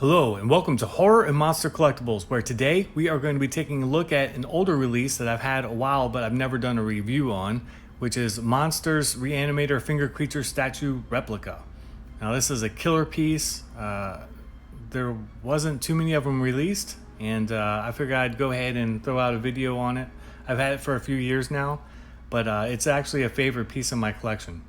Hello and welcome to Horror and Monster Collectibles, where today we are going to be taking a look at an older release that I've had a while but I've never done a review on, which is Monstarz Re-Animator Finger Creature Statue Replica. Now this is a killer piece. There wasn't too many of them released, and I figured I'd go ahead and throw out a video on it. I've had it for a few years now, but it's actually a favorite piece of my collection.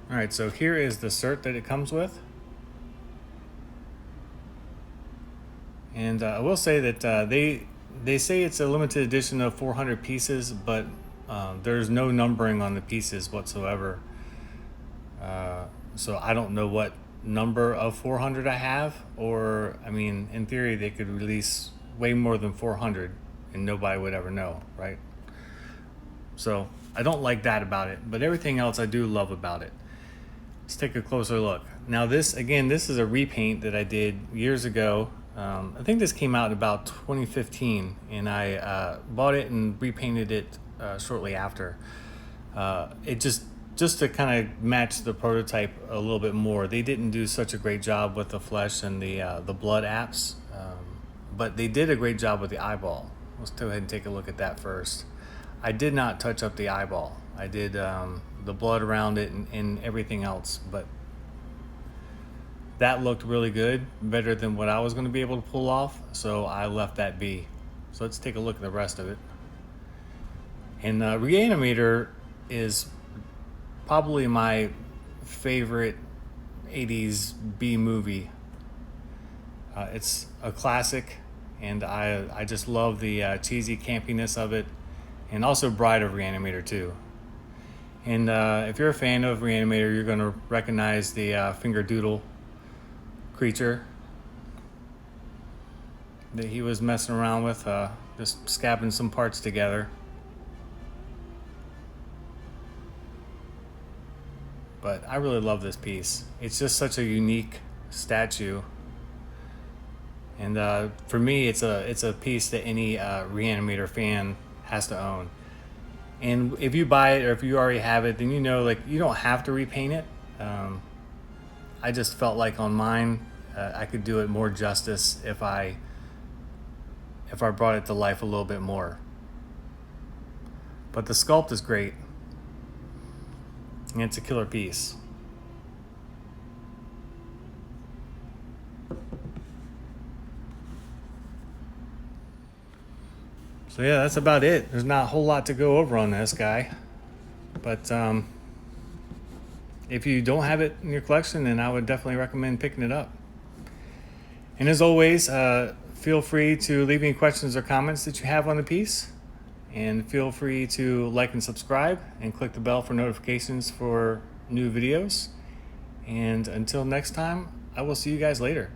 Alright, so here is the cert that it comes with. And I will say that they say it's a limited edition of 400 pieces, but there's no numbering on the pieces whatsoever. So I don't know what number of 400 I have, or, I mean, in theory they could release way more than 400 and nobody would ever know, right? So I don't like that about it, but everything else I do love about it. Let's take a closer look. Now this is a repaint that I did years ago. I think this came out in about 2015, and I bought it and repainted it shortly after. It just to kind of match the prototype a little bit more. They didn't do such a great job with the flesh and the blood apps, but they did a great job with the eyeball. Let's go ahead and take a look at that first. I did not touch up the eyeball. I did the blood around it and everything else, but that looked really good, better than what I was going to be able to pull off, so I left that be. So let's take a look at the rest of it. And Re-Animator is probably my favorite 80s B movie. It's a classic, and I just love the cheesy campiness of it, and also Bride of Re-Animator too. And if you're a fan of Re-Animator, you're going to recognize the finger doodle creature that he was messing around with, just scabbing some parts together. But I really love this piece. It's just such a unique statue, and for me, it's a piece that any Re-Animator fan has to own. And if you buy it, or if you already have it, then you know, like, you don't have to repaint it. I just felt like on mine, I could do it more justice if I brought it to life a little bit more. But the sculpt is great, and it's a killer piece. So yeah, that's about it. There's not a whole lot to go over on this guy, but if you don't have it in your collection, then I would definitely recommend picking it up. And as always, feel free to leave any questions or comments that you have on the piece, and feel free to like and subscribe and click the bell for notifications for new videos. And until next time, I will see you guys later.